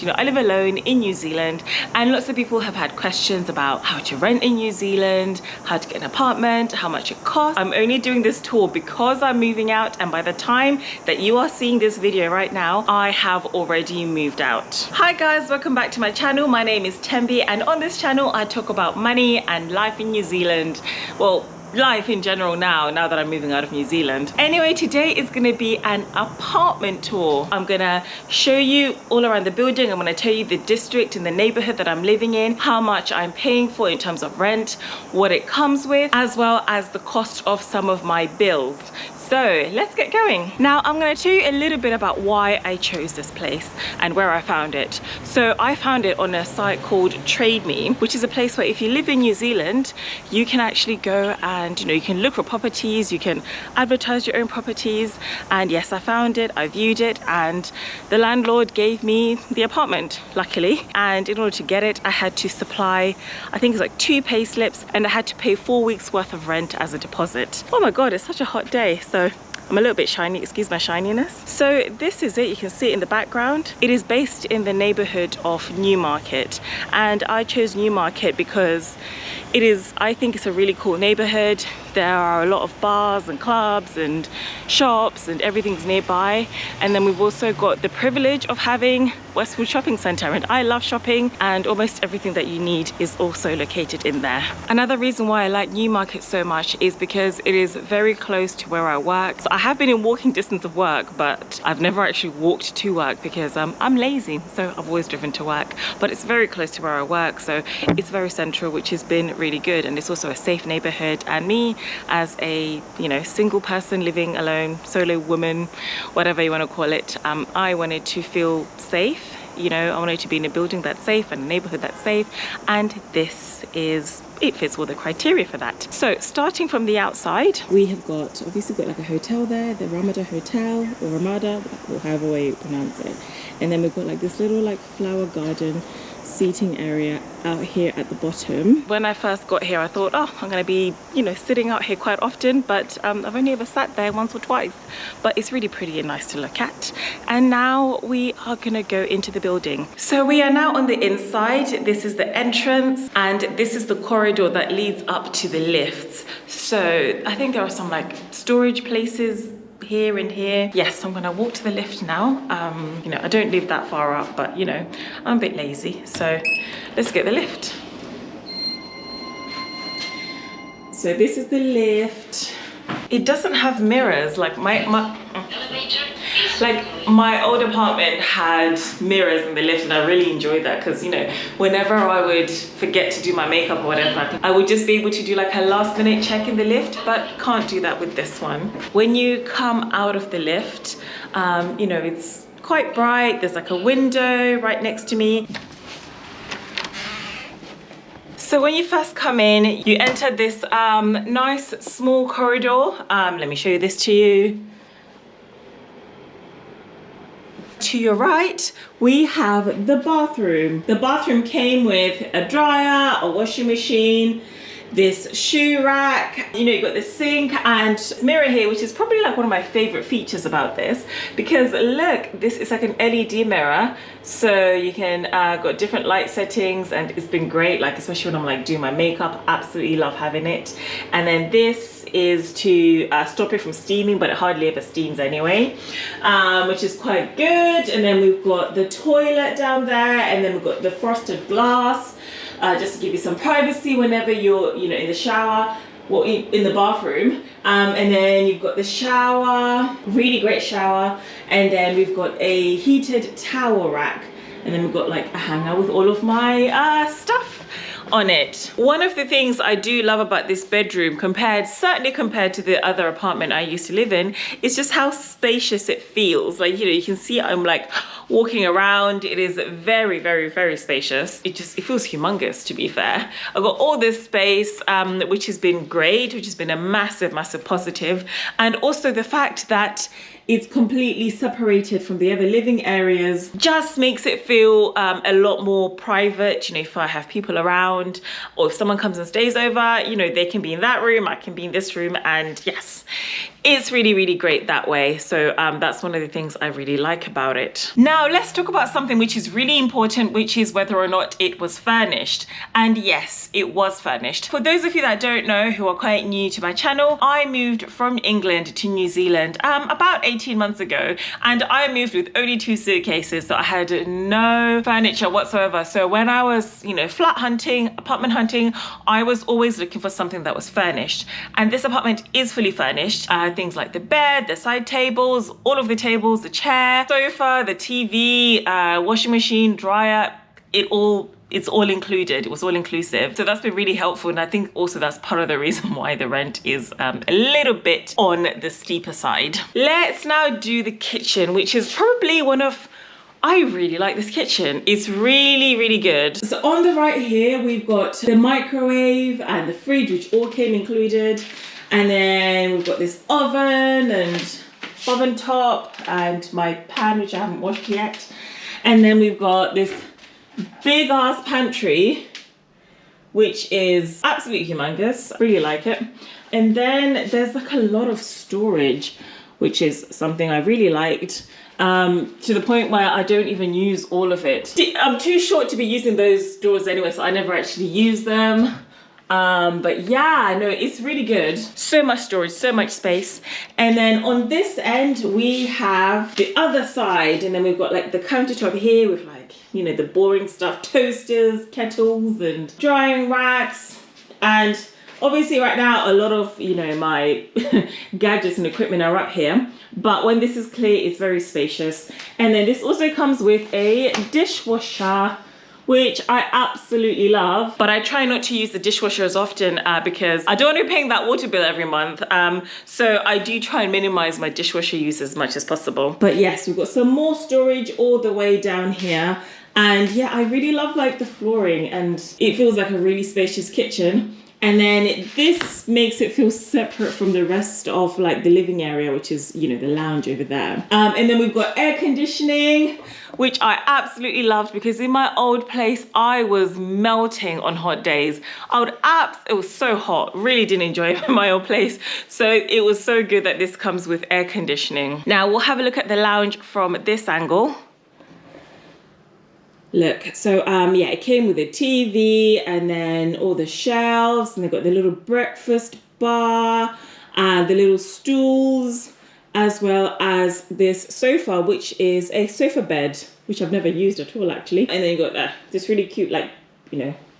You know, I live alone in New Zealand, and lots of people have had questions about how to rent in New Zealand, how to get an apartment, how much it costs. I'm only doing this tour because I'm moving out, and by the time that you are seeing this video right now, I have already moved out. Hi guys, welcome back to my channel. My name is Tembi, and on this channel I talk about money and life in New Zealand. Well, life in general now that I'm moving out of New Zealand. Anyway, today is going to be an apartment tour. I'm gonna show you all around the building. I'm gonna tell you the district and the neighborhood that I'm living in, how much I'm paying for in terms of rent, what it comes with, as well as the cost of some of my bills. So let's get going. Now I'm going to tell you a little bit about why I chose this place and where I found it. So I found it on a site called Trade Me, which is a place where if you live in New Zealand, you can actually go and, you know, you can look for properties, you can advertise your own properties. And yes, I found it, I viewed it, and the landlord gave me the apartment, luckily. And in order to get it, I had to supply, I think it's like 2 pay slips, and I had to pay 4 weeks worth of rent as a deposit. Oh my God, it's such a hot day. So I'm a little bit shiny, excuse my shininess. So this is it, you can see it in the background. It is based in the neighborhood of Newmarket, and I chose Newmarket because it is, I think it's a really cool neighborhood. There are a lot of bars and clubs and shops and everything's nearby. And then we've also got the privilege of having Westwood Shopping Centre, and I love shopping, and almost everything that you need is also located in there. Another reason why I like Newmarket so much is because it is very close to where I work. So I have been in walking distance of work, but I've never actually walked to work because I'm lazy, so I've always driven to work. But it's very close to where I work, so it's very central, which has been really good. And it's also a safe neighborhood, and me as a, you know, single person living alone, solo woman, whatever you want to call it, I wanted to feel safe. You know, I wanted to be in a building that's safe and a neighborhood that's safe, and this is, it fits all the criteria for that. So starting from the outside, we have got, obviously got like a hotel there, the Ramada Hotel, or Ramada, or however way you pronounce it. And then we've got like this little like flower garden seating area out here at the bottom. When I first got here, I thought, oh, I'm gonna be, you know, sitting out here quite often, but I've only ever sat there once or twice. But it's really pretty and nice to look at. And now we are gonna go into the building. So we are now on the inside. This is the entrance, and this is the corridor that leads up to the lifts. So I think there are some like storage places here and here. Yes, I'm gonna walk to the lift now. You know, I don't live that far up, but you know, I'm a bit lazy, so let's get the lift. So this is the lift. It doesn't have mirrors like my old apartment had mirrors in the lift, and I really enjoyed that because, you know, whenever I would forget to do my makeup or whatever, I would just be able to do like a last minute check in the lift, but can't do that with this one. When you come out of the lift, you know, it's quite bright. There's like a window right next to me. So when you first come in, you enter this nice small corridor. Let me show you this to you. To your right, we have the bathroom. The bathroom came with a dryer, a washing machine, this shoe rack, you know, you've got the sink and mirror here, which is probably like one of my favorite features about this, because look, this is like an LED mirror, so you can got different light settings, and it's been great, like especially when I'm like doing my makeup. Absolutely love having it. And then this is to stop it from steaming, but it hardly ever steams anyway, which is quite good. And then we've got the toilet down there, and then we've got the frosted glass, just to give you some privacy whenever you're, you know, in the shower or in the bathroom. And then you've got the shower, really great shower, and then we've got a heated towel rack, and then we've got like a hanger with all of my stuff on it. One of the things I do love about this bedroom, certainly compared to the other apartment I used to live in, is just how spacious it feels. Like, you know, you can see I'm like walking around. It is very, very, very spacious. It feels humongous, to be fair. I've got all this space, which has been great, which has been a massive, massive positive. And also the fact that it's completely separated from the other living areas just makes it feel a lot more private. You know, if I have people around, or if someone comes and stays over, you know, they can be in that room, I can be in this room, and yes, it's really, really great that way. So that's one of the things I really like about it. Now, Now let's talk about something which is really important, which is whether or not it was furnished. And yes, it was furnished. For those of you that don't know, who are quite new to my channel, I moved from England to New Zealand about 18 months ago, and I moved with only 2 suitcases, so I had no furniture whatsoever. So when I was, flat hunting, apartment hunting, I was always looking for something that was furnished. And this apartment is fully furnished. Things like the bed, the side tables, all of the tables, the chair, sofa, the TV, washing machine, dryer, it's all included. It was all inclusive. So that's been really helpful. And I think also that's part of the reason why the rent is a little bit on the steeper side. Let's now do the kitchen, which is probably I really like this kitchen. It's really, really good. So on the right here, we've got the microwave and the fridge, which all came included. And then we've got this oven and oven top and my pan, which I haven't washed yet. And then we've got this big ass pantry, which is absolutely humongous. I really like it. And then there's like a lot of storage, which is something I really liked. To the point where I don't even use all of it. I'm too short to be using those drawers anyway, so I never actually use them. But yeah, no, it's really good. So much storage, so much space. And then on this end, we have the other side, and then we've got like the countertop here with like, the boring stuff, toasters, kettles, and drying racks. And obviously right now, a lot of, my gadgets and equipment are up here. But when this is clear, it's very spacious. And then this also comes with a dishwasher, which I absolutely love. But I try not to use the dishwasher as often because I don't want to be paying that water bill every month. So I do try and minimize my dishwasher use as much as possible. But yes, we've got some more storage all the way down here. And yeah, I really love like the flooring, and it feels like a really spacious kitchen. And then this makes it feel separate from the rest of like the living area, which is, the lounge over there. And then we've got air conditioning, which I absolutely loved because in my old place, I was melting on hot days. It was so hot, really didn't enjoy it in my old place. So it was so good that this comes with air conditioning. Now we'll have a look at the lounge from this angle. Look, so yeah, it came with a TV and then all the shelves, and they've got the little breakfast bar and the little stools, as well as this sofa, which is a sofa bed, which I've never used at all actually. And then you've got this really cute, like,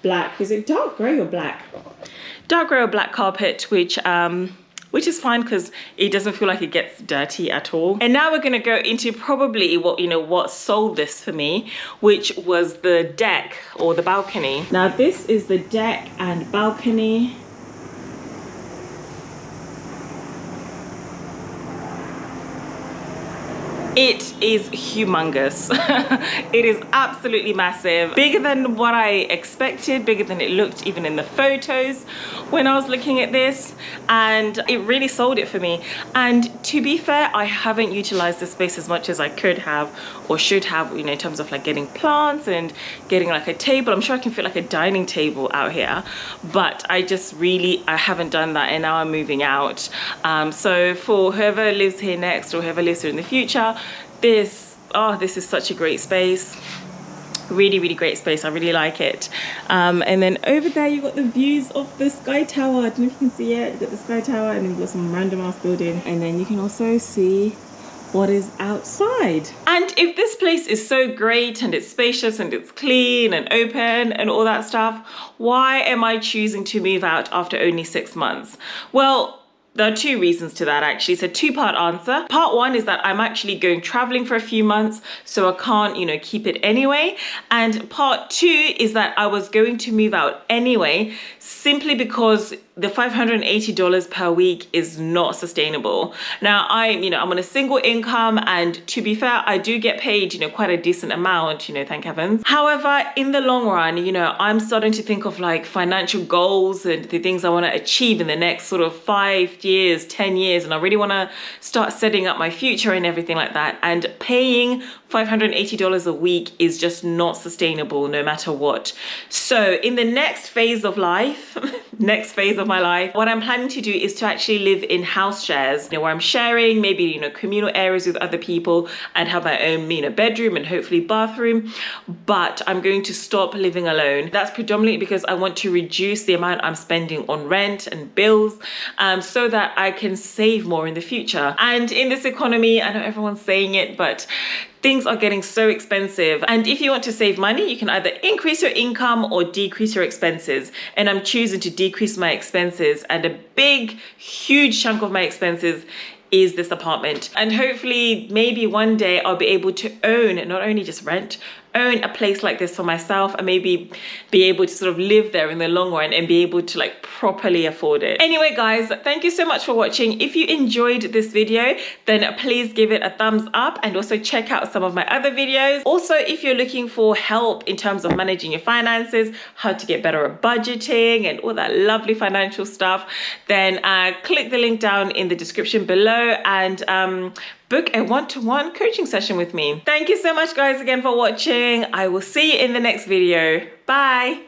black, is it dark grey or black? Dark grey or black carpet, which is fine because it doesn't feel like it gets dirty at all. And now we're gonna go into probably what sold this for me, which was the deck or the balcony. Now this is the deck and balcony. It is humongous. It is absolutely massive. Bigger than what I expected, bigger than it looked even in the photos when I was looking at this, and it really sold it for me. And to be fair, I haven't utilized the space as much as I could have or should have, in terms of like getting plants and getting like a table. I'm sure I can fit like a dining table out here, but I haven't done that, and now I'm moving out. So for whoever lives here next or whoever lives here in the future, this is such a great space. Really, really great space. I really like it. And then over there you've got the views of the Sky Tower. I don't know if you can see it. You've got the Sky Tower, and then you've got some random ass building, and then you can also see what is outside. And if this place is so great and it's spacious and it's clean and open and all that stuff, why am I choosing to move out after only 6 months? Well, there are 2 reasons to that actually. It's a 2-part answer. Part 1 is that I'm actually going traveling for a few months, so I can't, keep it anyway. And part 2 is that I was going to move out anyway, simply because the $580 per week is not sustainable. Now I'm on a single income, and to be fair, I do get paid, quite a decent amount, thank heavens. However, in the long run, I'm starting to think of like financial goals and the things I want to achieve in the next sort of 5 years, 10 years. And I really want to start setting up my future and everything like that. And paying $580 a week is just not sustainable no matter what. So in the next phase of life, next phase of my life, what I'm planning to do is to actually live in house shares, where I'm sharing maybe, communal areas with other people and have my own, bedroom and hopefully bathroom. But I'm going to stop living alone. That's predominantly because I want to reduce the amount I'm spending on rent and bills, so that I can save more in the future. And in this economy, I know everyone's saying it, but things are getting so expensive. And if you want to save money, you can either increase your income or decrease your expenses. And I'm choosing to decrease my expenses. And a big, huge chunk of my expenses is this apartment. And hopefully, maybe one day I'll be able to own, not only just rent, own a place like this for myself, and maybe be able to sort of live there in the long run and be able to properly afford it. Anyway, guys, thank you so much for watching. If you enjoyed this video, then please give it a thumbs up and also check out some of my other videos. Also, if you're looking for help in terms of managing your finances, how to get better at budgeting and all that lovely financial stuff, then click the link down in the description below and book a one-to-one coaching session with me. Thank you so much, guys, again for watching. I will see you in the next video. Bye.